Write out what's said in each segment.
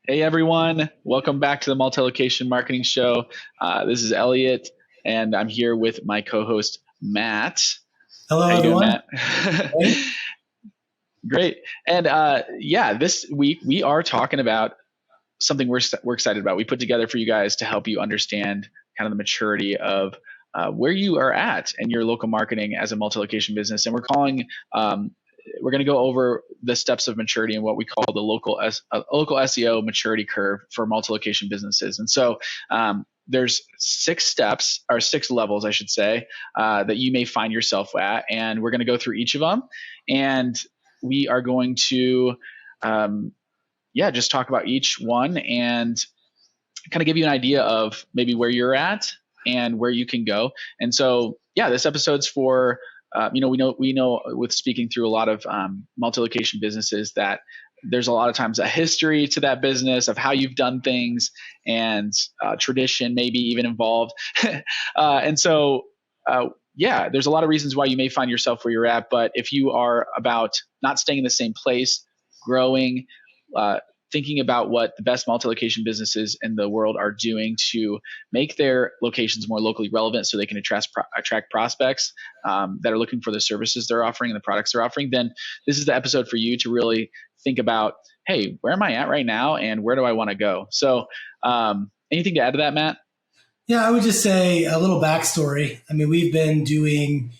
Hey everyone, welcome back to the Multi-Location Marketing Show. This is Elliot, and I'm here with my co-host Matt. Hello, How you doing, everyone. Matt? Hey. Great. And this week we are talking about something we're excited about. We put together for you guys to help you understand kind of the maturity of where you are at in your local marketing as a multi-location business, and we're going to go over the steps of maturity and what we call the local SEO maturity curve for multi-location businesses. And so there's 6 levels, I should say, that you may find yourself at, and we're going to go through each of them, and we are going to just talk about each one and kind of give you an idea of maybe where you're at and where you can go. And so, this episode's for we know with speaking through a lot of multi-location businesses that there's a lot of times a history to that business of how you've done things, and tradition maybe even involved. There's a lot of reasons why you may find yourself where you're at. But if you are about not staying in the same place, growing, thinking about what the best multi-location businesses in the world are doing to make their locations more locally relevant so they can attract prospects that are looking for the services they're offering and the products they're offering, then this is the episode for you to really think about, hey, where am I at right now and where do I want to go? So anything to add to that, Matt? Yeah, I would just say a little backstory. I mean, we've been doing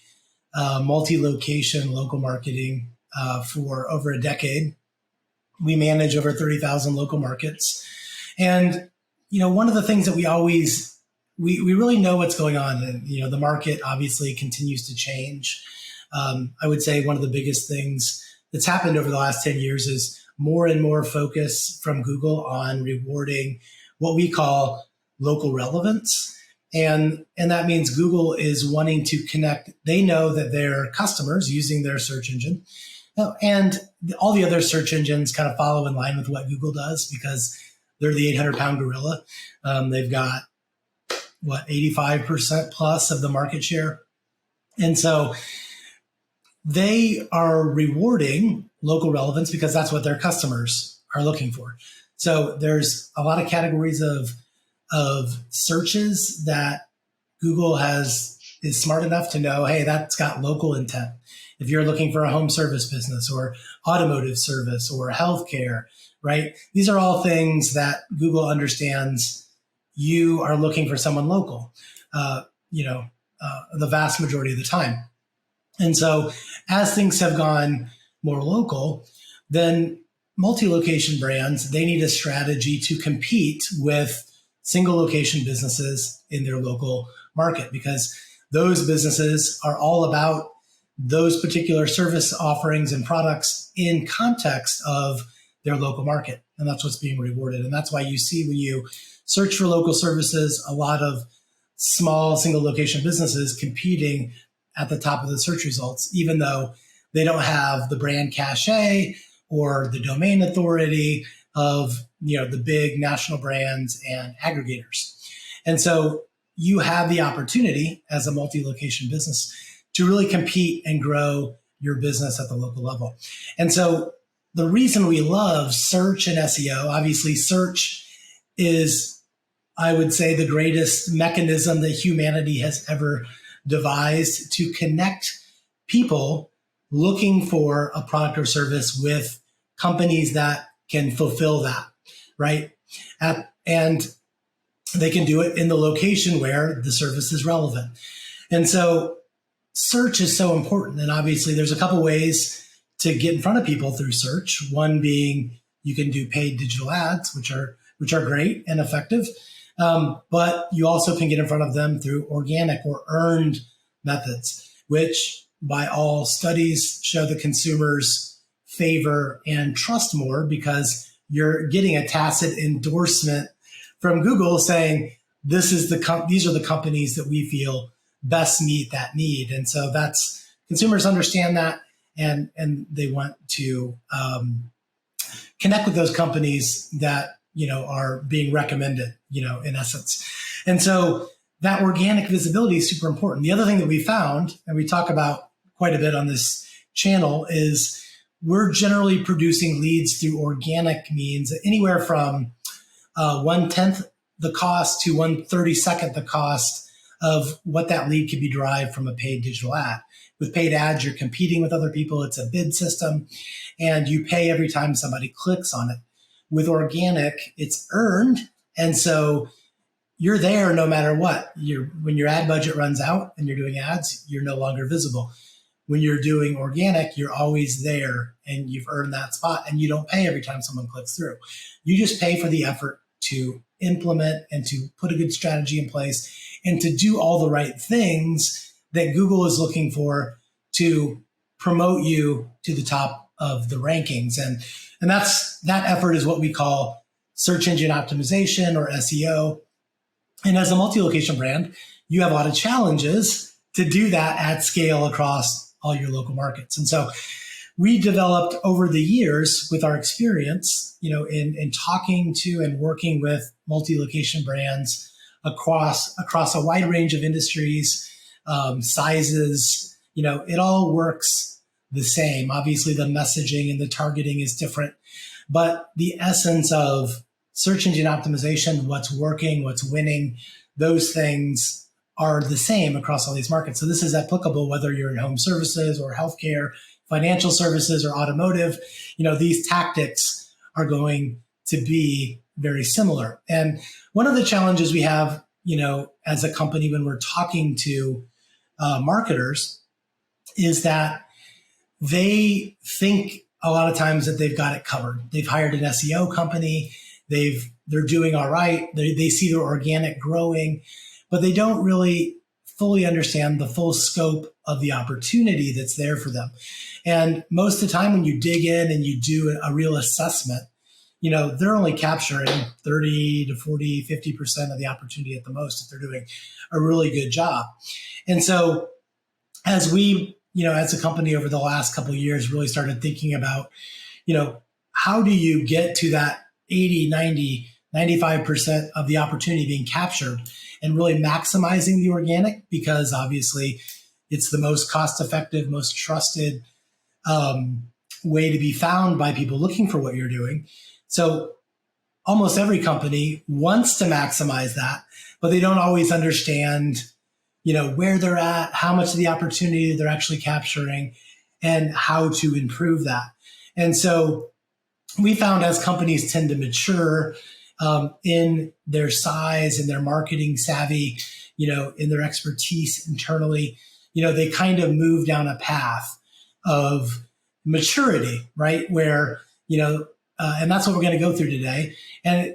multi-location local marketing for over a decade. We manage over 30,000 local markets. And, one of the things that we really know what's going on. And, the market obviously continues to change. I would say one of the biggest things that's happened over the last 10 years is more and more focus from Google on rewarding what we call local relevance. And that means Google is wanting to connect. They know that their customers using their search engine, and all the other search engines kind of follow in line with what Google does because they're the 800-pound gorilla. They've got, 85% plus of the market share. And so they are rewarding local relevance because that's what their customers are looking for. So there's a lot of categories of searches that Google is smart enough to know, hey, that's got local intent. If you're looking for a home service business or automotive service or healthcare, right? These are all things that Google understands you are looking for someone local, the vast majority of the time. And so as things have gone more local, then multi-location brands, they need a strategy to compete with single location businesses in their local market because those businesses are all about those particular service offerings and products in context of their local market. And that's what's being rewarded. And that's why you see when you search for local services, a lot of small single location businesses competing at the top of the search results, even though they don't have the brand cachet or the domain authority of the big national brands and aggregators. And so you have the opportunity as a multi-location business to really compete and grow your business at the local level. And so the reason we love search and SEO, obviously search is, I would say, the greatest mechanism that humanity has ever devised to connect people looking for a product or service with companies that can fulfill that, right? And they can do it in the location where the service is relevant. And so search is so important. And obviously there's a couple ways to get in front of people through search. One being you can do paid digital ads, which are great and effective. But you also can get in front of them through organic or earned methods, which by all studies show the consumers favor and trust more because you're getting a tacit endorsement from Google saying, these are the companies that we feel best meet that need. And so consumers understand that and they want to connect with those companies that, are being recommended, in essence. And so that organic visibility is super important. The other thing that we found, and we talk about quite a bit on this channel, is we're generally producing leads through organic means, anywhere from 1/10 the cost to 1/32 the cost of what that lead could be derived from a paid digital ad. With paid ads, you're competing with other people. It's a bid system, and you pay every time somebody clicks on it. With organic, it's earned, and so you're there no matter what. When your ad budget runs out and you're doing ads, you're no longer visible. When you're doing organic, you're always there and you've earned that spot, and you don't pay every time someone clicks through. You just pay for the effort to implement and to put a good strategy in place and to do all the right things that Google is looking for to promote you to the top of the rankings. And that effort is what we call search engine optimization, or SEO. And as a multi-location brand, you have a lot of challenges to do that at scale across all your local markets. And so we developed over the years, with our experience, in talking to and working with multi-location brands across a wide range of industries, sizes, it all works the same. Obviously, the messaging and the targeting is different, but the essence of search engine optimization, what's working, what's winning, those things are the same across all these markets. So this is applicable whether you're in home services or healthcare, financial services, or automotive. These tactics are going to be very similar. And one of the challenges we have, as a company when we're talking to marketers, is that they think a lot of times that they've got it covered. They've hired an SEO company. They're doing all right. They see their organic growing, but they don't really fully understand the full scope of the opportunity that's there for them. And most of the time when you dig in and you do a real assessment, they're only capturing 30 to 40, 50% of the opportunity at the most if they're doing a really good job. And so as we, as a company over the last couple of years, really started thinking about, how do you get to that 80, 90, 95% of the opportunity being captured and really maximizing the organic, because obviously it's the most cost-effective, most trusted way to be found by people looking for what you're doing. So almost every company wants to maximize that, but they don't always understand, where they're at, how much of the opportunity they're actually capturing, and how to improve that. And so we found as companies tend to mature in their size and their marketing savvy, in their expertise internally, they kind of move down a path of maturity, right? Where, and that's what we're going to go through today. And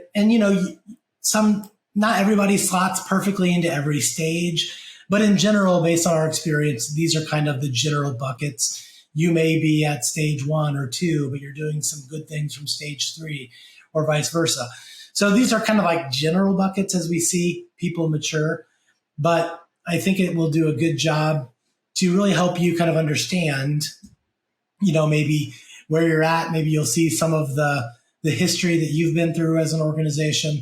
not everybody slots perfectly into every stage, but in general, based on our experience, these are kind of the general buckets. You may be at stage 1 or 2, but you're doing some good things from stage 3, or vice versa. So these are kind of like general buckets as we see people mature, but I think it will do a good job to really help you kind of understand, maybe where you're at. Maybe you'll see some of the history that you've been through as an organization,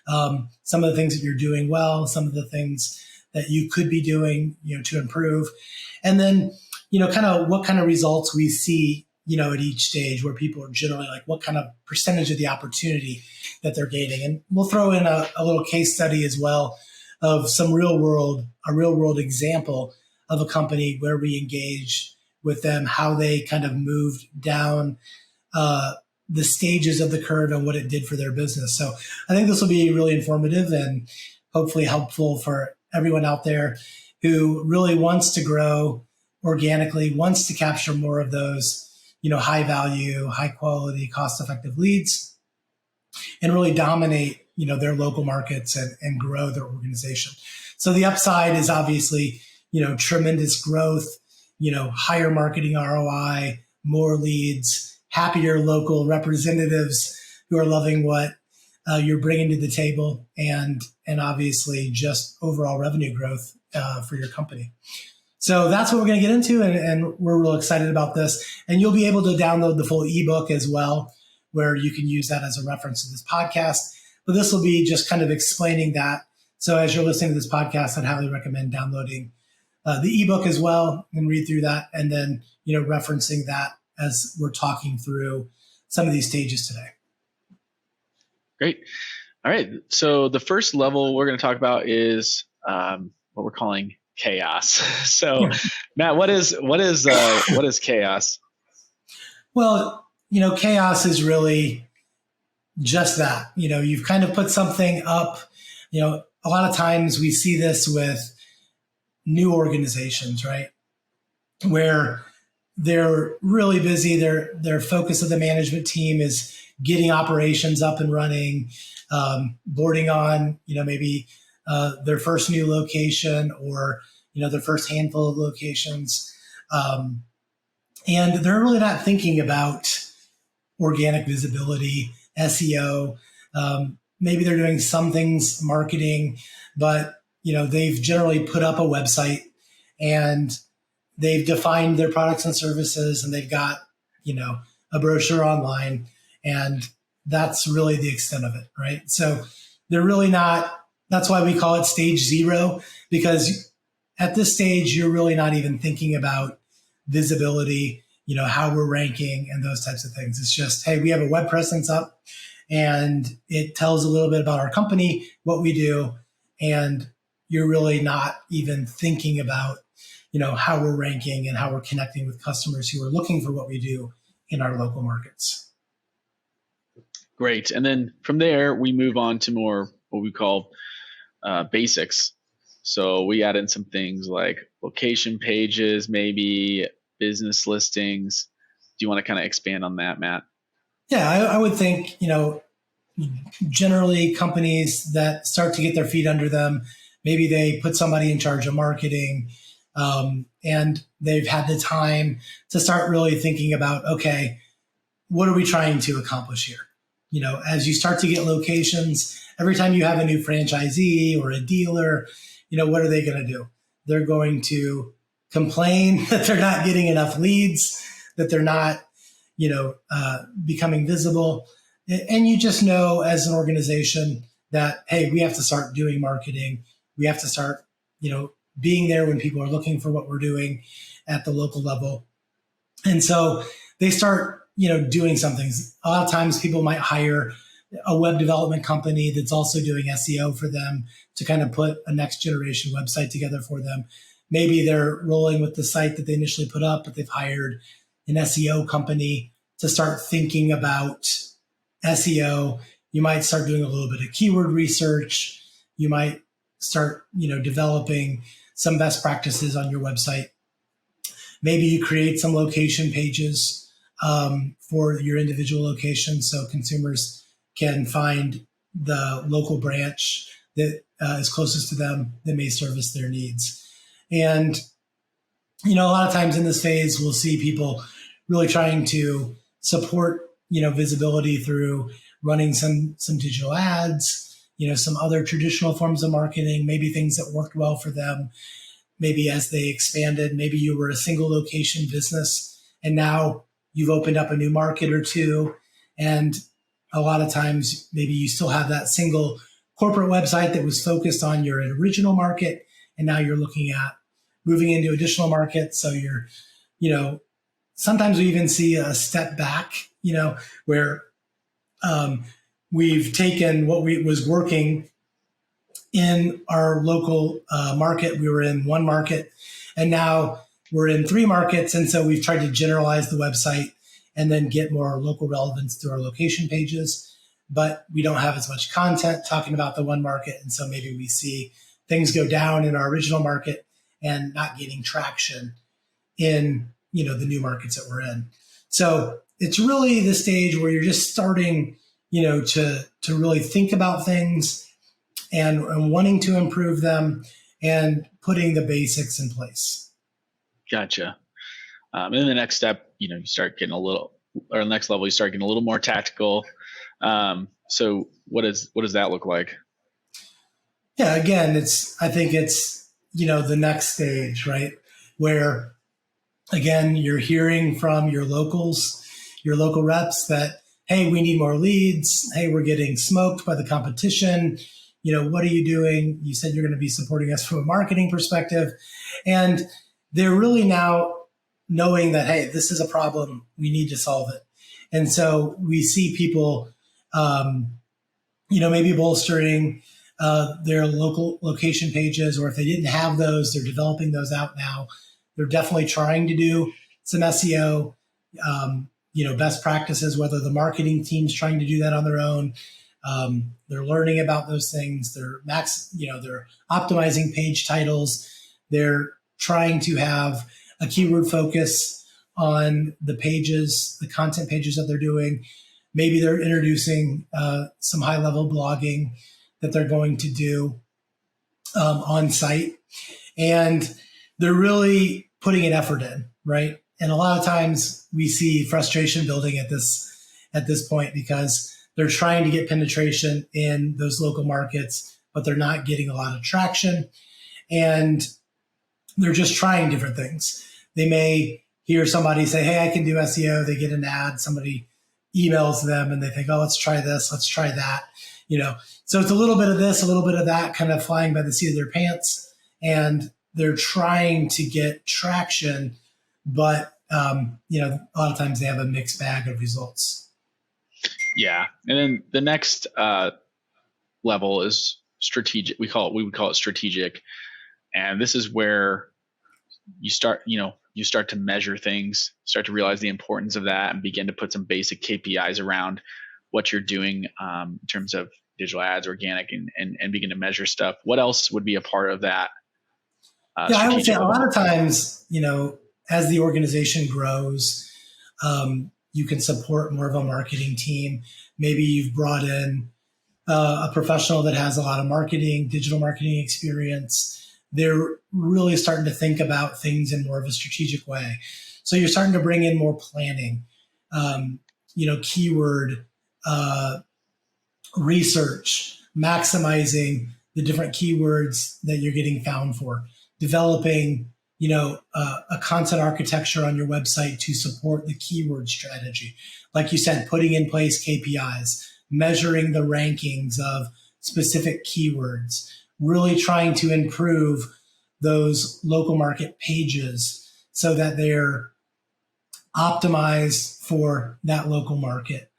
some of the things that you're doing well, some of the things that you could be doing, to improve. And then, kind of what kind of results we see, at each stage, where people are generally like, what kind of percentage of the opportunity that they're gaining. And we'll throw in a little case study as well of a real world example of a company where we engage with them, how they kind of moved down the stages of the curve and what it did for their business. So I think this will be really informative and hopefully helpful for everyone out there who really wants to grow organically, wants to capture more of those, high value, high quality, cost effective leads, and really dominate, their local markets and grow their organization. So the upside is obviously, tremendous growth, higher marketing ROI, more leads, happier local representatives who are loving what you're bringing to the table, and obviously just overall revenue growth for your company. So that's what we're going to get into, and we're real excited about this. And you'll be able to download the full ebook as well, where you can use that as a reference to this podcast. But this will be just kind of explaining that. So as you're listening to this podcast, I'd highly recommend downloading the ebook as well and read through that, and then referencing that as we're talking through some of these stages today. Great. All right. So the first level we're going to talk about is what we're calling chaos. So, Matt, what is chaos? Well, chaos is really just that. You've kind of put something up. A lot of times we see this with new organizations, right? Where they're really busy. Their focus of the management team is getting operations up and running, boarding on, maybe their first new location or, their first handful of locations. And they're really not thinking about organic visibility, SEO. Maybe they're doing some things, marketing, but, they've generally put up a website and they've defined their products and services and they've got, a brochure online, and that's really the extent of it, right? So they're really not, that's why we call it stage 0, because at this stage, you're really not even thinking about visibility, how we're ranking and those types of things. It's just, hey, we have a web presence up and it tells a little bit about our company, what we do, and you're really not even thinking about, how we're ranking and how we're connecting with customers who are looking for what we do in our local markets. Great. And then from there, we move on to more what we call basics. So we add in some things like location pages, maybe business listings. Do you want to kind of expand on that, Matt? Yeah, I would think, generally companies that start to get their feet under them, maybe they put somebody in charge of marketing, and they've had the time to start really thinking about, okay, what are we trying to accomplish here? As you start to get locations, every time you have a new franchisee or a dealer, what are they going to do? They're going to complain that they're not getting enough leads, that they're not, becoming visible. And you just know as an organization that, hey, we have to start doing marketing. We have to start, being there when people are looking for what we're doing at the local level. And so they start, doing some things. A lot of times people might hire a web development company that's also doing SEO for them to kind of put a next generation website together for them. Maybe they're rolling with the site that they initially put up, but they've hired an SEO company to start thinking about SEO. You might start doing a little bit of keyword research. You might start, developing some best practices on your website. Maybe you create some location pages for your individual location so consumers can find the local branch that is closest to them that may service their needs. And, a lot of times in this phase, we'll see people really trying to support, visibility through running some digital ads, some other traditional forms of marketing, maybe things that worked well for them. Maybe as they expanded, maybe you were a single location business and now you've opened up a new market or two. And a lot of times, maybe you still have that single corporate website that was focused on your original market. And now you're looking at moving into additional markets. So you're, sometimes we even see a step back, where we've taken what was working in our local market. We were in one market and now we're in 3 markets. And so we've tried to generalize the website and then get more local relevance through our location pages. But we don't have as much content talking about the one market. And so maybe we see things go down in our original market and not getting traction in, the new markets that we're in. So it's really the stage where you're just starting, to really think about things and wanting to improve them and putting the basics in place. Gotcha. And then the next step, you start getting or the next level, you start getting a little more tactical. So what does that look like? Yeah, again, I think it's, the next stage, right? Where again, you're hearing from your locals, your local reps that, hey, we need more leads. Hey, we're getting smoked by the competition. What are you doing? You said you're going to be supporting us from a marketing perspective. And they're really now knowing that, hey, this is a problem, we need to solve it. And so we see people, maybe bolstering their local location pages, or if they didn't have those, they're developing those out now. They're definitely trying to do some SEO, best practices, whether the marketing team's trying to do that on their own. They're learning about those things. They're optimizing page titles. They're trying to have a keyword focus on the pages, the content pages that they're doing. Maybe they're introducing some high-level blogging that they're going to do on site. And they're really putting an effort in, right? And a lot of times we see frustration building at this point because they're trying to get penetration in those local markets, but they're not getting a lot of traction. And they're just trying different things. They may hear somebody say, hey, I can do SEO. They get an ad, somebody emails them and they think, oh, let's try this, let's try that. So it's a little bit of this, a little bit of that, kind of flying by the seat of their pants. And they're trying to get traction, but a lot of times they have a mixed bag of results. Yeah. And then the next level is strategic. We would call it strategic. And this is where you start to measure things, start to realize the importance of that, and begin to put some basic KPIs around what you're doing in terms of digital ads, organic, and begin to measure stuff. What else would be a part of that? I would say a lot of times, as the organization grows, you can support more of a marketing team. Maybe you've brought in a professional that has a lot of digital marketing experience. They're really starting to think about things in more of a strategic way. So you're starting to bring in more planning, keyword research, maximizing the different keywords that you're getting found for, developing, a content architecture on your website to support the keyword strategy. Like you said, putting in place KPIs, measuring the rankings of specific keywords, really trying to improve those local market pages so that they're optimized for that local market.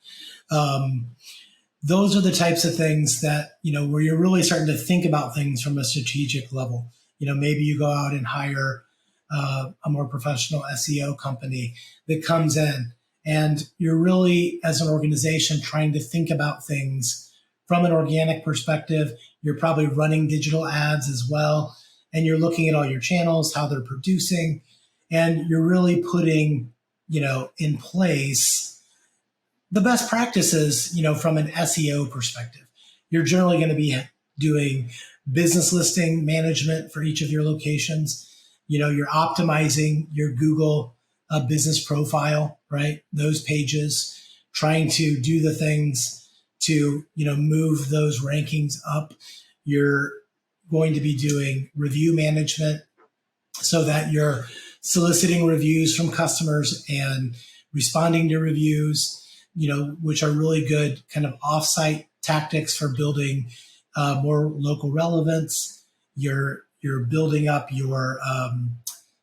Those are the types of things that, where you're really starting to think about things from a strategic level. Maybe you go out and hire a more professional SEO company that comes in, and you're really, as an organization, trying to think about things from an organic perspective. You're probably running digital ads as well, and you're looking at all your channels, how they're producing, and you're really putting, in place the best practices, from an SEO perspective. You're generally going to be doing business listing management for each of your locations. You're optimizing your Google business profile, right? Those pages, trying to do the things to, move those rankings up. You're going to be doing review management so that you're soliciting reviews from customers and responding to reviews, which are really good kind of offsite tactics for building more local relevance. You're building up your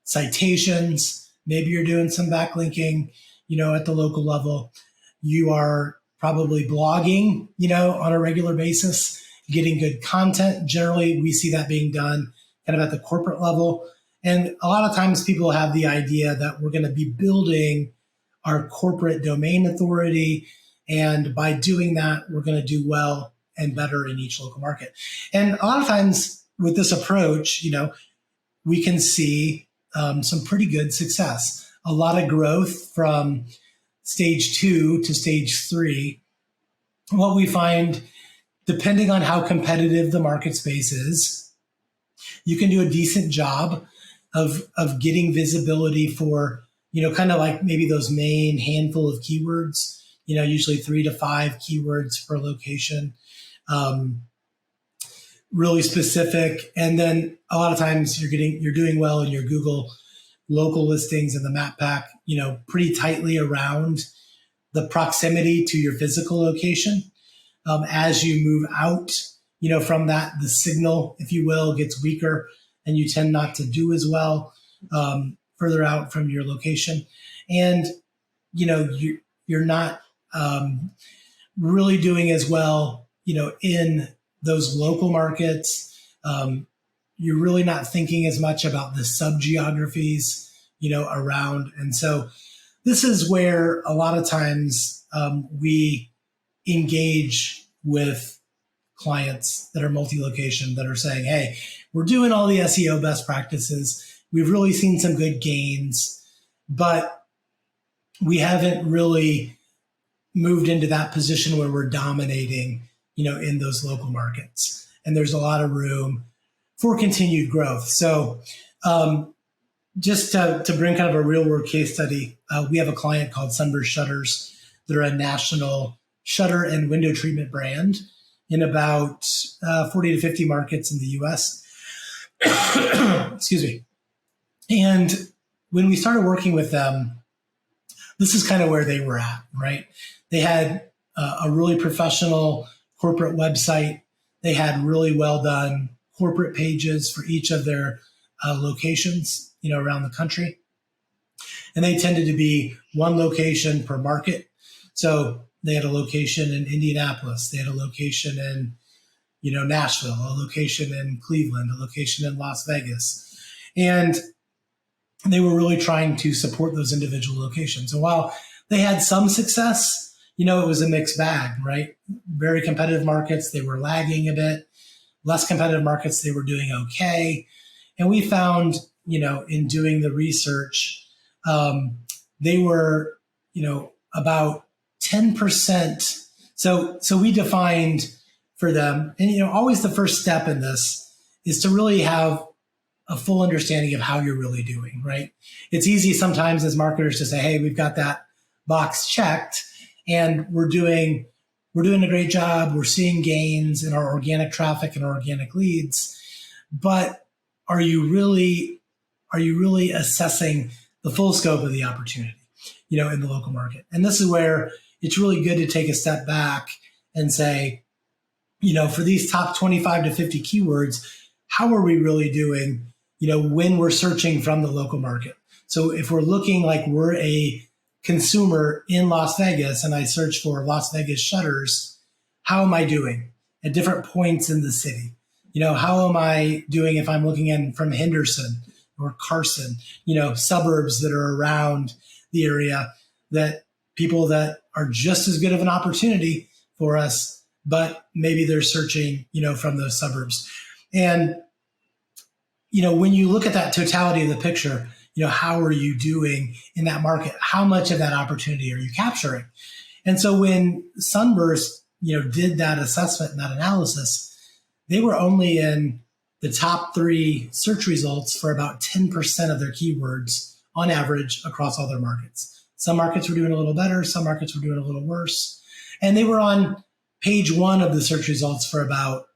citations. Maybe you're doing some backlinking, at the local level. You are probably blogging, on a regular basis, getting good content. Generally, we see that being done kind of at the corporate level. And a lot of times people have the idea that we're going to be building our corporate domain authority. And by doing that, we're going to do well and better in each local market. And a lot of times with this approach, we can see some pretty good success, a lot of growth from stage 2 to stage 3. What we find, depending on how competitive the market space is, you can do a decent job of getting visibility for, kind of like maybe those main handful of keywords, usually 3 to 5 keywords per location, really specific. And then a lot of times you're doing well in your Google local listings and the map pack, pretty tightly around the proximity to your physical location. As you move out, from that, the signal, if you will, gets weaker and you tend not to do as well. further out from your location. And, you're not really doing as well, in those local markets. You're really not thinking as much about the sub-geographies, around. And so this is where a lot of times we engage with clients that are multi-location that are saying, hey, we're doing all the SEO best practices. We've really seen some good gains, but we haven't really moved into that position where we're dominating, in those local markets. And there's a lot of room for continued growth. So just to bring kind of a real world case study, we have a client called Sunburst Shutters. They're a national shutter and window treatment brand in about 40 to 50 markets in the US. Excuse me. And when we started working with them, this is kind of where they were at, right? They had a really professional corporate website. They had really well done corporate pages for each of their locations, around the country. And they tended to be one location per market. So they had a location in Indianapolis. They had a location in, Nashville, a location in Cleveland, a location in Las Vegas. And they were really trying to support those individual locations. And while they had some success, it was a mixed bag, right? Very competitive markets, they were lagging a bit. Less competitive markets, they were doing okay. And we found, in doing the research, they were, about 10%. So we defined for them, and, always the first step in this is to really have a full understanding of how you're really doing, right? It's easy sometimes as marketers to say, hey, we've got that box checked and we're doing a great job. We're seeing gains in our organic traffic and our organic leads. But are you really assessing the full scope of the opportunity, in the local market? And this is where it's really good to take a step back and say, for these top 25 to 50 keywords, how are we really doing, when we're searching from the local market? So if we're looking like we're a consumer in Las Vegas and I search for Las Vegas shutters, how am I doing at different points in the city? How am I doing if I'm looking in from Henderson or Carson, suburbs that are around the area, that people that are just as good of an opportunity for us, but maybe they're searching, from those suburbs. And, when you look at that totality of the picture, how are you doing in that market? How much of that opportunity are you capturing? And so when Sunburst, did that assessment and that analysis, they were only in the top 3 search results for about 10% of their keywords on average across all their markets. Some markets were doing a little better. Some markets were doing a little worse. And they were on page 1 of the search results for about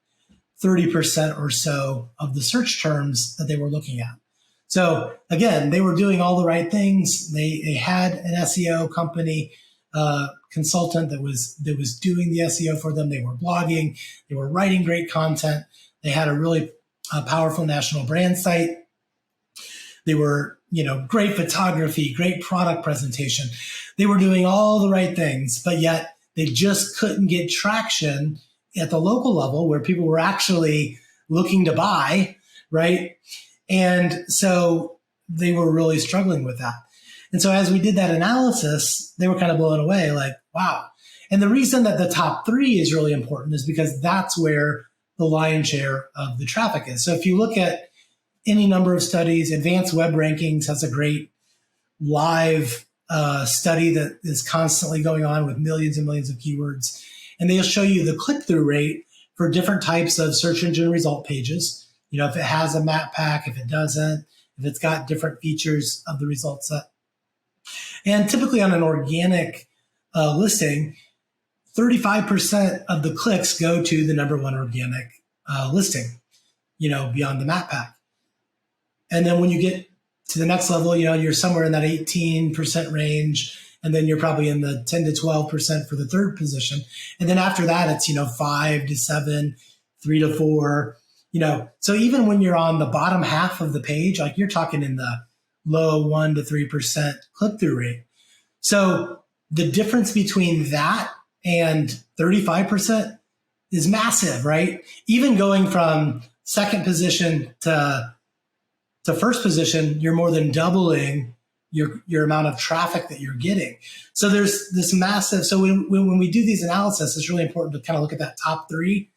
30% or so of the search terms that they were looking at. So again, they were doing all the right things. They had an SEO company, consultant that was doing the SEO for them. They were blogging. They were writing great content. They had a really powerful national brand site. They were, great photography, great product presentation. They were doing all the right things, but yet they just couldn't get traction at the local level where people were actually looking to buy, right? And so they were really struggling with that. And so as we did that analysis, they were kind of blown away, like, wow. And the reason that the top 3 is really important is because that's where the lion's share of the traffic is. So if you look at any number of studies, Advanced Web Rankings has a great live study that is constantly going on with millions and millions of keywords. And they'll show you the click-through rate for different types of search engine result pages. If it has a map pack, if it doesn't, if it's got different features of the result set. And typically on an organic listing, 35% of the clicks go to the number 1 organic listing, beyond the map pack. And then when you get to the next level, you're somewhere in that 18% range. And then you're probably in the 10 to 12% for the third position. And then after that, it's, 5 to 7, 3 to 4, so even when you're on the bottom half of the page, like you're talking in the low 1 to 3% click-through rate. So the difference between that and 35% is massive, right? Even going from second position to first position, you're more than doubling your amount of traffic that you're getting. So there's this massive, so when we do these analysis, it's really important to kind of look at that top three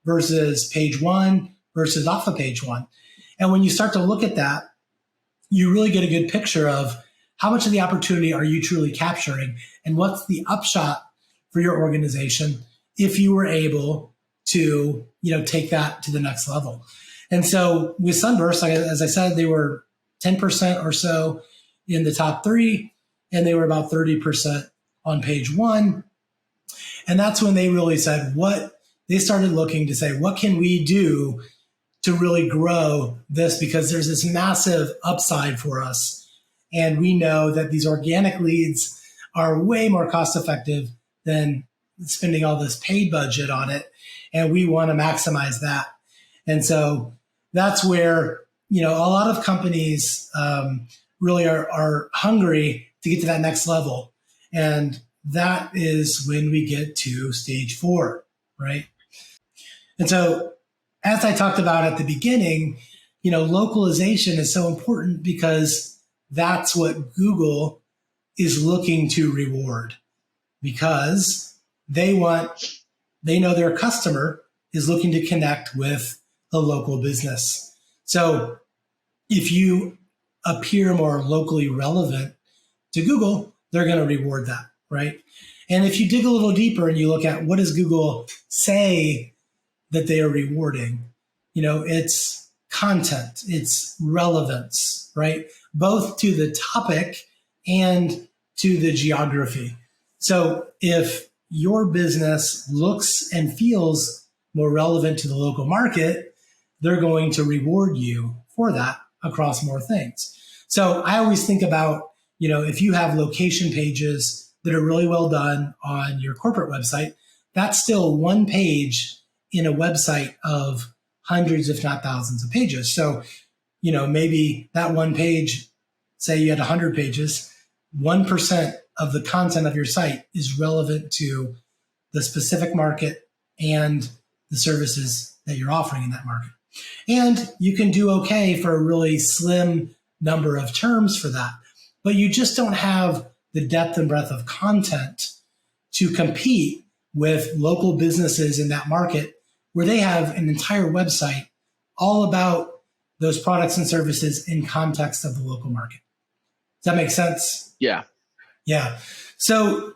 versus page one versus off of page one. And when you start to look at that, you really get a good picture of how much of the opportunity are you truly capturing and what's the upshot for your organization if you were able to, take that to the next level. And so with Sunburst, as I said, they were 10% or so in the top three, and they were about 30% on page one. And that's when they really said they started looking to say, what can we do to really grow this? Because there's this massive upside for us. And we know that these organic leads are way more cost effective than spending all this paid budget on it. And we want to maximize that. And so that's where, a lot of companies really are hungry to get to that next level. And that is when we get to stage 4, right? And so as I talked about at the beginning, localization is so important because that's what Google is looking to reward, because they know their customer is looking to connect with a local business. So if you appear more locally relevant to Google, they're going to reward that, right? And if you dig a little deeper and you look at what does Google say that they are rewarding, it's content, it's relevance, right? Both to the topic and to the geography. So if your business looks and feels more relevant to the local market, they're going to reward you for that across more things. So I always think about, if you have location pages that are really well done on your corporate website, that's still one page in a website of hundreds, if not thousands of pages. So, maybe that one page, say you had 100 pages, 1% of the content of your site is relevant to the specific market and the services that you're offering in that market. And you can do okay for a really slim number of terms for that, but you just don't have the depth and breadth of content to compete with local businesses in that market where they have an entire website all about those products and services in context of the local market. Does that make sense? Yeah. Yeah. So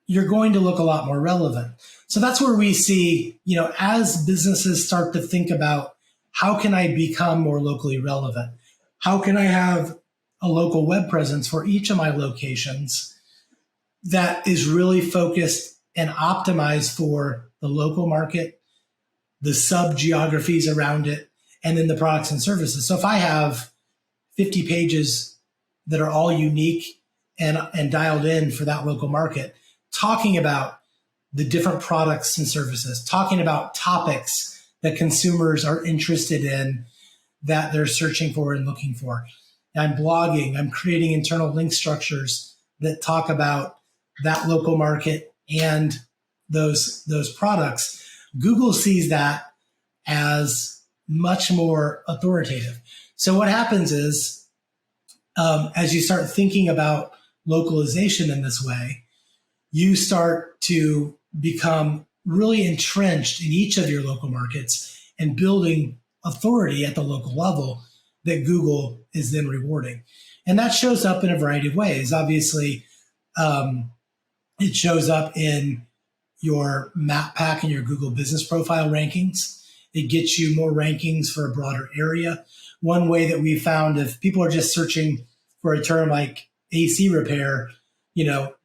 you're going to look a lot more relevant. So that's where we see, as businesses start to think about how can I become more locally relevant? How can I have a local web presence for each of my locations that is really focused and optimized for the local market, the sub-geographies around it, and then the products and services. So if I have 50 pages that are all unique and dialed in for that local market, talking about the different products and services, talking about topics that consumers are interested in, that they're searching for and looking for. I'm blogging, I'm creating internal link structures that talk about that local market and those products. Google sees that as much more authoritative. So what happens is, as you start thinking about localization in this way, you start to become really entrenched in each of your local markets and building authority at the local level that Google is then rewarding. And that shows up in a variety of ways. Obviously, it shows up in your map pack and your Google business profile rankings. It gets you more rankings for a broader area. One way that we found, if people are just searching for a term like AC repair,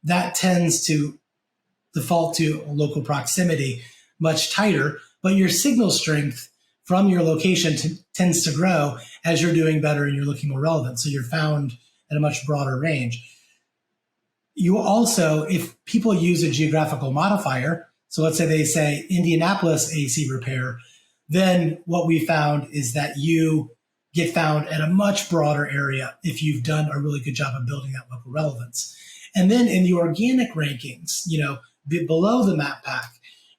that tends to default to local proximity much tighter, but your signal strength from your location tends to grow as you're doing better and you're looking more relevant. So you're found at a much broader range. You also, if people use a geographical modifier, so let's say they say Indianapolis AC repair, then what we found is that you get found at a much broader area if you've done a really good job of building that local relevance. And then in the organic rankings, below the map pack,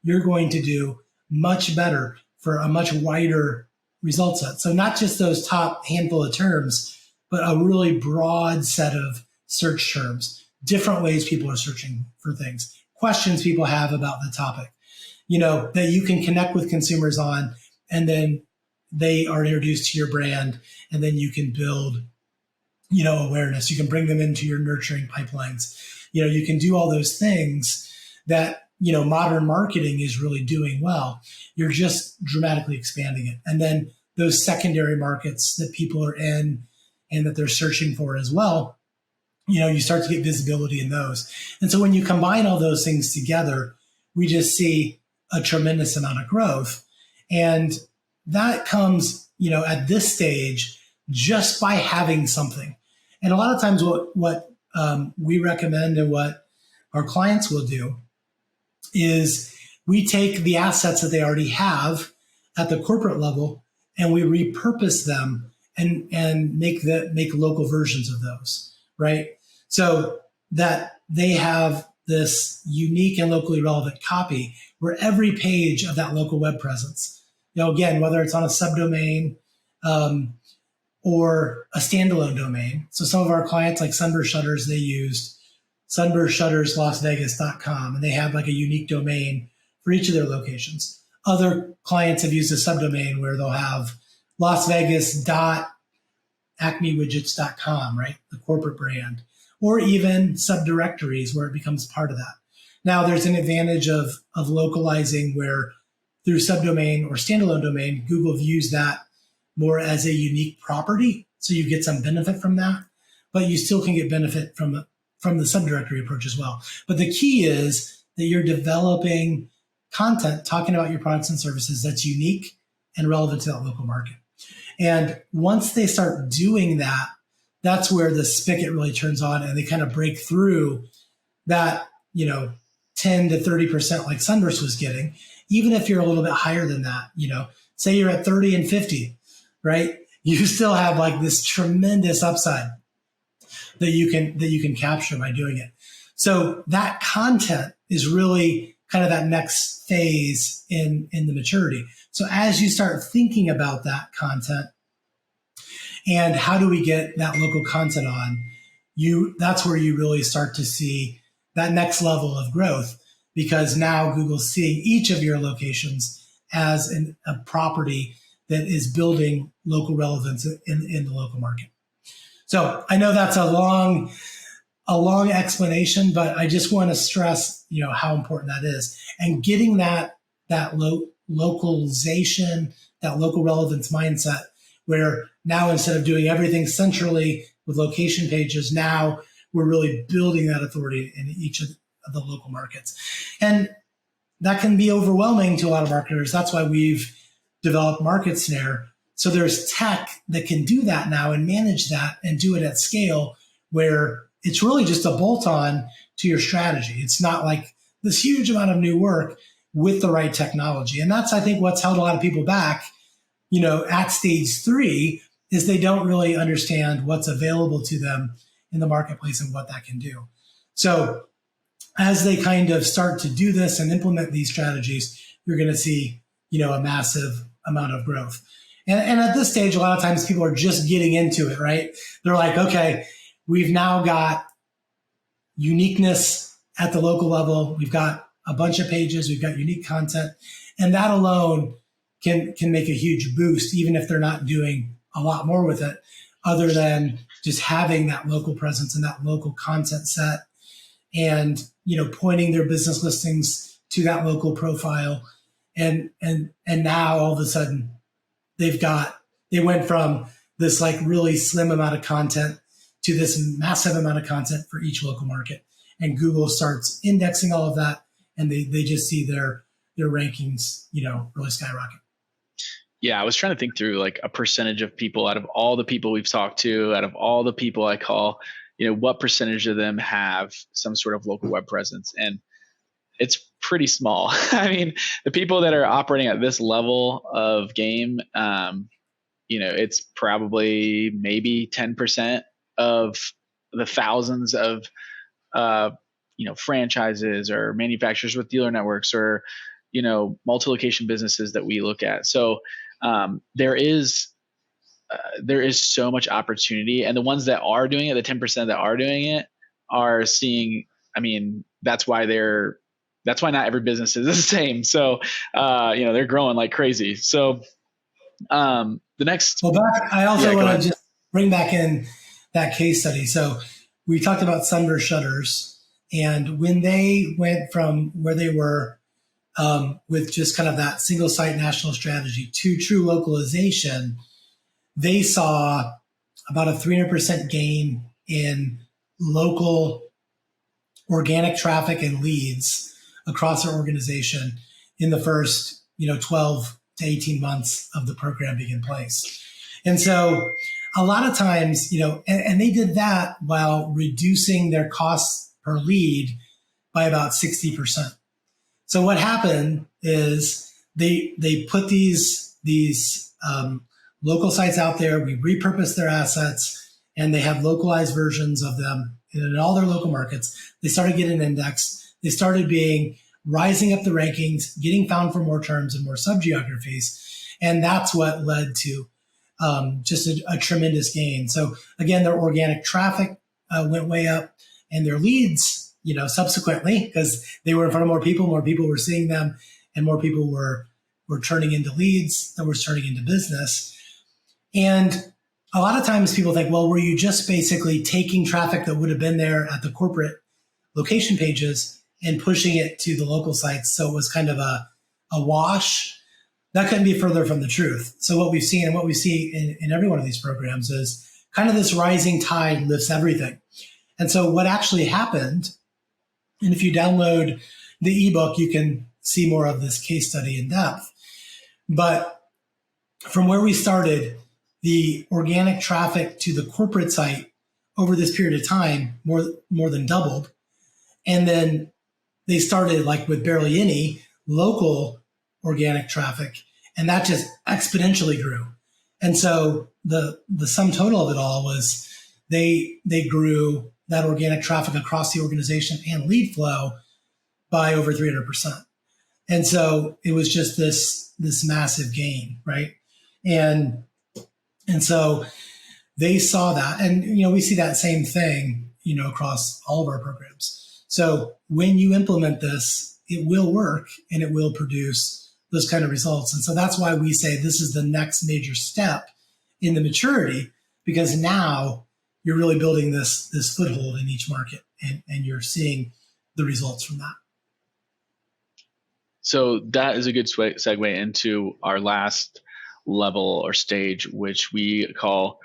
you're going to do much better for a much wider result set. So not just those top handful of terms, but a really broad set of search terms, different ways people are searching for things, questions people have about the topic, that you can connect with consumers on, and then they are introduced to your brand, and then you can build, awareness. You can bring them into your nurturing pipelines. You can do all those things that, modern marketing is really doing well. You're just dramatically expanding it. And then those secondary markets that people are in and that they're searching for as well, you start to get visibility in those. And so when you combine all those things together, we just see a tremendous amount of growth. And that comes, at this stage, just by having something. And a lot of times what we recommend and what our clients will do is we take the assets that they already have at the corporate level and we repurpose them and make local versions of those, right? So that they have this unique and locally relevant copy where every page of that local web presence, again, whether it's on a subdomain or a standalone domain. So some of our clients like Sunburst Shutters, they used sunburstshutterslasvegas.com, and they have like a unique domain for each of their locations. Other clients have used a subdomain where they'll have lasvegas.acmewidgets.com, right? The corporate brand, or even subdirectories where it becomes part of that. Now there's an advantage of localizing where through subdomain or standalone domain, Google views that more as a unique property. So you get some benefit from that, but you still can get benefit from the subdirectory approach as well. But the key is that you're developing content talking about your products and services that's unique and relevant to that local market. And once they start doing that, that's where the spigot really turns on and they kind of break through that, 10 to 30% like Sunburst was getting. Even if you're a little bit higher than that, say you're at 30 and 50, right? You still have like this tremendous upside that you can capture by doing it. So that content is really kind of that next phase in the maturity. So as you start thinking about that content and how do we get that local content on, that's where you really start to see that next level of growth, because now Google's seeing each of your locations as a property that is building local relevance in the local market. So I know that's a long explanation, but I just want to stress, how important that is, and getting that localization, that local relevance mindset, where now instead of doing everything centrally with location pages, now we're really building that authority in each of the local markets, and that can be overwhelming to a lot of marketers. That's why we've developed Market Snare. So there's tech that can do that now and manage that and do it at scale, where it's really just a bolt-on to your strategy. It's not like this huge amount of new work with the right technology. And that's, I think, what's held a lot of people back, at stage 3, is they don't really understand what's available to them in the marketplace and what that can do. So as they kind of start to do this and implement these strategies, you're going to see, a massive amount of growth. And at this stage, a lot of times people are just getting into it, right? They're like, okay, we've now got uniqueness at the local level. We've got a bunch of pages. We've got unique content. And that alone can make a huge boost, even if they're not doing a lot more with it, other than just having that local presence and that local content set and, pointing their business listings to that local profile. And now all of a sudden they went from this like really slim amount of content to this massive amount of content for each local market. And Google starts indexing all of that, and they just see their rankings, really skyrocket. Yeah, I was trying to think through like a percentage of people out of all the people we've talked to, out of all the people I call, what percentage of them have some sort of local web presence? And it's pretty small. I mean, the people that are operating at this level of game, it's probably maybe 10% of the thousands of uh, franchises or manufacturers with dealer networks or multi-location businesses that we look at. So there is so much opportunity, and the ones that are doing it, the 10% that are doing it, are seeing. I mean, that's why not every business is the same. So they're growing like crazy. So the next, Well, I also yeah, go want to ahead. just bring back in that case study. So we talked about Sunder Shutters, and when they went from where they were with just kind of that single site national strategy to true localization, they saw about a 300% gain in local organic traffic and leads across our organization in the first 12 to 18 months of the program being in place. And so a lot of times, and they did that while reducing their costs per lead by about 60%. So what happened is they put these local sites out there. We repurposed their assets, and they have localized versions of them in all their local markets. They started getting indexed. They started rising up the rankings, getting found for more terms and more subgeographies, and that's what led to just a tremendous gain. So again, their organic traffic went way up, and their leads, subsequently, because they were in front of more people were seeing them, and more people were turning into leads that were turning into business. And a lot of times people think, well, were you just basically taking traffic that would have been there at the corporate location pages and pushing it to the local sites, so it was kind of a wash? That couldn't be further from the truth. So what we've seen, and what we see in every one of these programs, is kind of this rising tide lifts everything. And so what actually happened, and if you download the ebook, you can see more of this case study in depth. But from where we started, the organic traffic to the corporate site over this period of time more than doubled. And then they started like with barely any local organic traffic, and that just exponentially grew. And so the sum total of it all was they grew that organic traffic across the organization and lead flow by over 300%. And so it was just this massive gain, right? And so they saw that, and we see that same thing, across all of our programs. So when you implement this, it will work and it will produce those kind of results. And so that's why we say this is the next major step in the maturity, because now you're really building this foothold in each market, and you're seeing the results from that. So that is a good segue into our last level or stage, which we call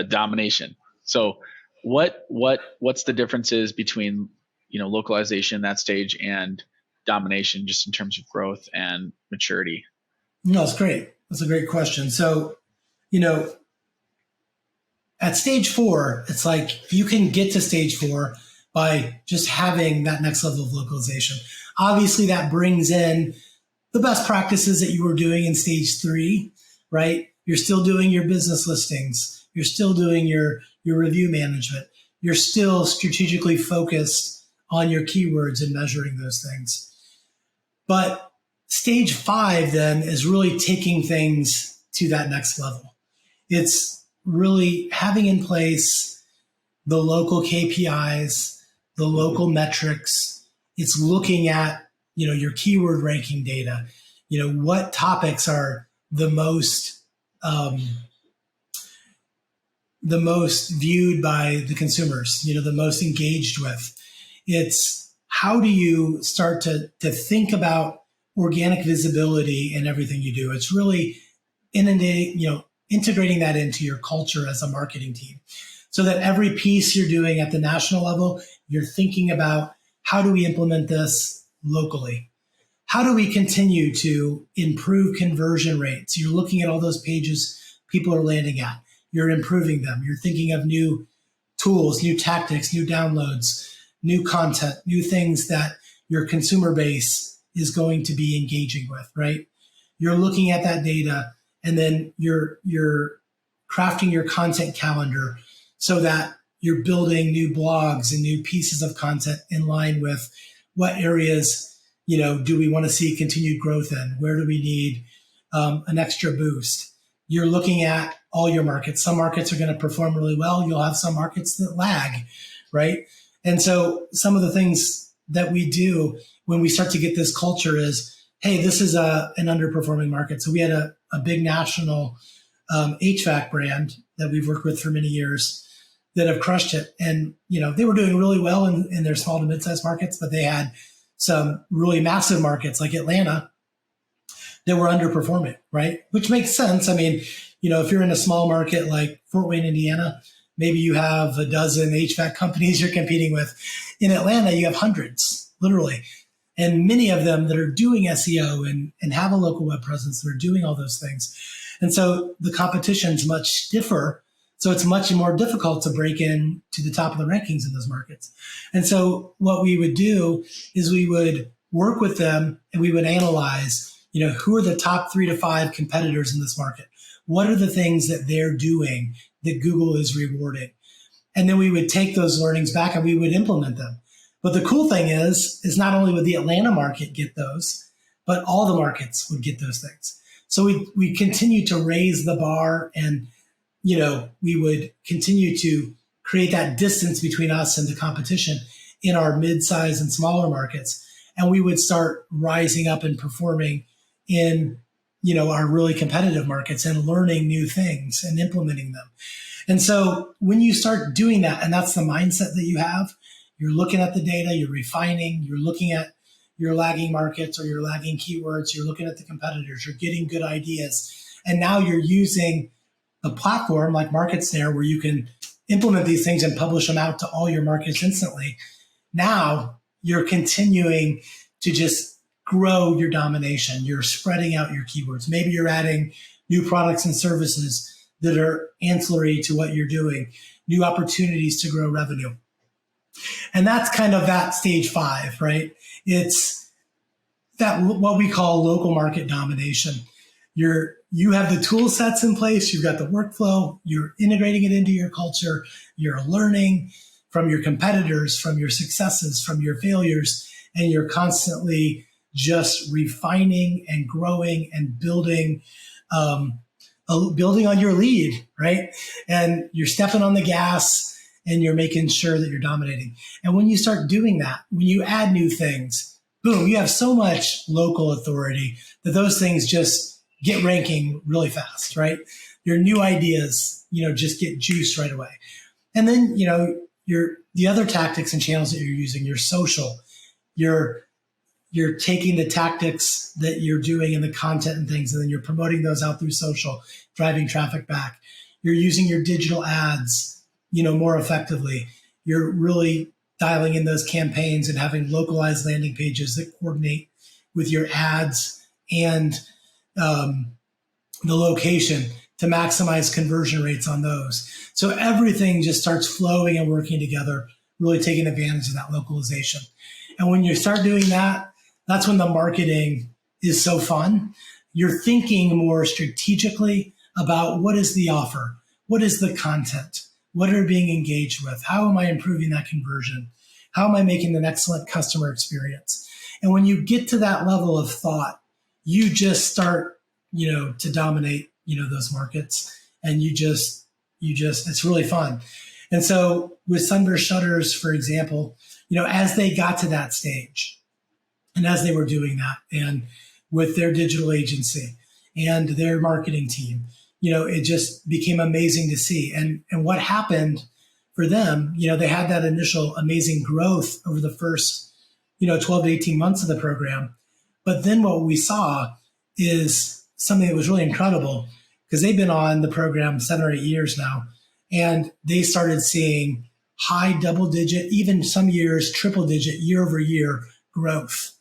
domination. So what's the differences between localization, that stage, and domination, just in terms of growth and maturity? No, it's great. That's a great question. So, at stage 4, it's like you can get to stage 4 by just having that next level of localization. Obviously, that brings in the best practices that you were doing in stage 3, right? You're still doing your business listings. You're still doing your review management. You're still strategically focused on your keywords and measuring those things. But stage 5 then is really taking things to that next level. It's really having in place the local KPIs, the local metrics. It's looking at, your keyword ranking data. What topics are the most viewed by the consumers, the most engaged with. It's how do you start to think about organic visibility in everything you do? It's really integrating that into your culture as a marketing team, so that every piece you're doing at the national level, you're thinking about how do we implement this locally? How do we continue to improve conversion rates? You're looking at all those pages people are landing at. You're improving them. You're thinking of new tools, new tactics, new downloads, new content, new things that your consumer base is going to be engaging with, right? You're looking at that data, and then you're crafting your content calendar so that you're building new blogs and new pieces of content in line with what areas, do we want to see continued growth in? Where do we need an extra boost? You're looking at all your markets. Some markets are going to perform really well. You'll have some markets that lag, right? And so some of the things that we do when we start to get this culture is, hey, this is an underperforming market. So we had a big national HVAC brand that we've worked with for many years that have crushed it. And, they were doing really well in their small to mid-sized markets, but they had some really massive markets like Atlanta that were underperforming, right? Which makes sense. I mean, if you're in a small market like Fort Wayne, Indiana, maybe you have a dozen HVAC companies you're competing with. In Atlanta, you have hundreds, literally. And many of them that are doing SEO and have a local web presence that are doing all those things. And so the competition's much stiffer. So it's much more difficult to break in to the top of the rankings in those markets. And so what we would do is we would work with them and we would analyze, who are the top 3 to 5 competitors in this market? What are the things that they're doing that Google is rewarding? And then we would take those learnings back and we would implement them. But the cool thing is not only would the Atlanta market get those, but all the markets would get those things. So we continue to raise the bar and, we would continue to create that distance between us and the competition in our mid-size and smaller markets. And we would start rising up and performing in, our really competitive markets and learning new things and implementing them. And so when you start doing that, and that's the mindset that you have, you're looking at the data, you're refining, you're looking at your lagging markets or your lagging keywords, you're looking at the competitors, you're getting good ideas. And now you're using a platform like MarketSnare where you can implement these things and publish them out to all your markets instantly. Now you're continuing to just grow your domination. You're spreading out your keywords. Maybe you're adding new products and services that are ancillary to what you're doing, new opportunities to grow revenue. And that's kind of that stage 5, right? It's that what we call local market domination. You have the tool sets in place. You've got the workflow. You're integrating it into your culture. You're learning from your competitors, from your successes, from your failures, and you're constantly just refining and growing and building on your lead, right? And you're stepping on the gas and you're making sure that you're dominating. And when you start doing that, when you add new things, boom, you have so much local authority that those things just get ranking really fast, right? Your new ideas, just get juiced right away. And then, the other tactics and channels that you're using, your social, you're taking the tactics that you're doing and the content and things, and then you're promoting those out through social, driving traffic back. You're using your digital ads, more effectively. You're really dialing in those campaigns and having localized landing pages that coordinate with your ads and the location to maximize conversion rates on those. So everything just starts flowing and working together, really taking advantage of that localization. And when you start doing that, that's when the marketing is so fun. You're thinking more strategically about what is the offer? What is the content? What are being engaged with? How am I improving that conversion? How am I making an excellent customer experience? And when you get to that level of thought, you just start, to dominate, those markets. And you just, it's really fun. And so with Sunburst Shutters, for example, as they got to that stage and as they were doing that and with their digital agency and their marketing team, it just became amazing to see. And what happened for them, they had that initial amazing growth over the first, 12 to 18 months of the program. But then what we saw is something that was really incredible because they've been on the program 7 or 8 years now. And they started seeing high double-digit, even some years triple-digit year-over-year growth.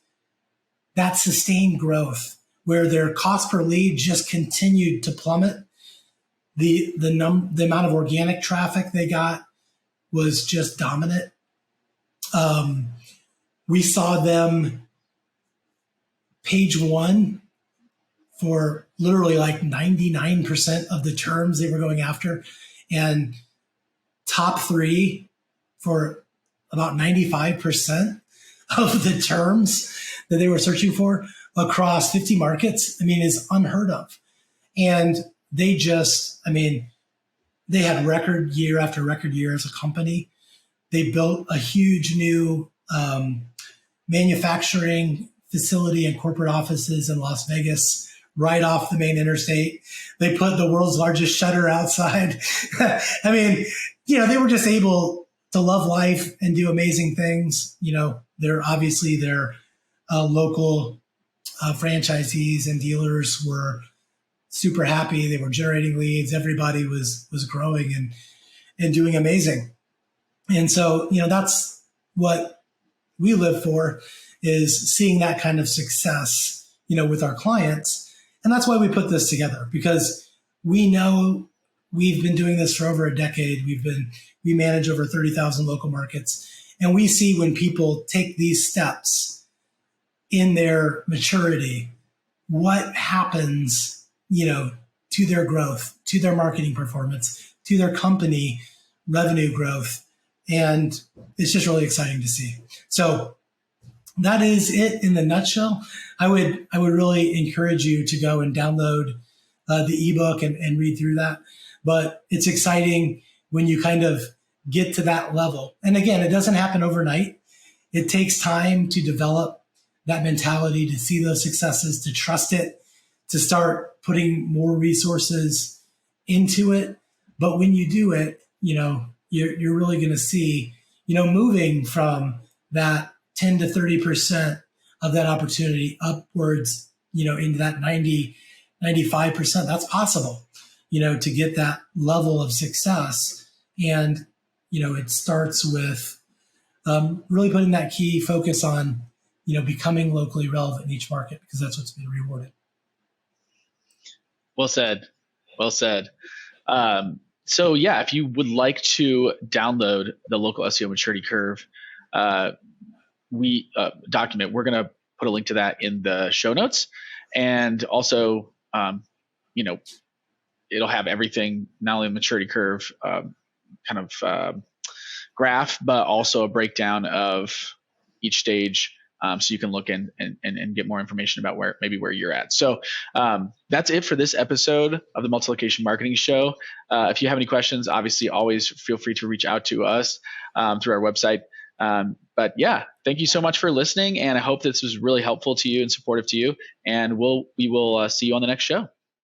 That sustained growth where their cost per lead just continued to plummet. The amount of organic traffic they got was just dominant. We saw them page 1 for literally like 99% of the terms they were going after, and top three for about 95% of the terms that they were searching for across 50 markets, I mean, is unheard of. And they just, I mean, they had record year after record year as a company. They built a huge new manufacturing facility and corporate offices in Las Vegas, right off the main interstate. They put the world's largest shutter outside. I mean, they were just able to love life and do amazing things. They're obviously their local franchisees and dealers were super happy. They were generating leads. Everybody was growing and doing amazing. And so, that's what we live for, is seeing that kind of success, with our clients. And that's why we put this together, because we know we've been doing this for over a decade. We manage over 30,000 local markets. And we see when people take these steps in their maturity, what happens, to their growth, to their marketing performance, to their company revenue growth. And it's just really exciting to see. So that is it in the nutshell. I would really encourage you to go and download the ebook and read through that. But it's exciting when you kind of get to that level. And again, it doesn't happen overnight. It takes time to develop that mentality, to see those successes, to trust it, to start putting more resources into it. But when you do it, you're really going to see, moving from that 10 to 30% of that opportunity upwards, into that 90, 95%. That's possible, to get that level of success. And, it starts with really putting that key focus on, becoming locally relevant in each market, because that's what's been rewarded. Well said. Well said. So yeah, if you would like to download the Local SEO Maturity Curve document, we're going to put a link to that in the show notes. And also, it'll have everything, not only the maturity curve kind of graph, but also a breakdown of each stage. So you can look in and get more information about where you're at. So that's it for this episode of the Multi-Location Marketing Show. If you have any questions, obviously always feel free to reach out to us through our website. But yeah, thank you so much for listening, and I hope this was really helpful to you and supportive to you. And we will see you on the next show.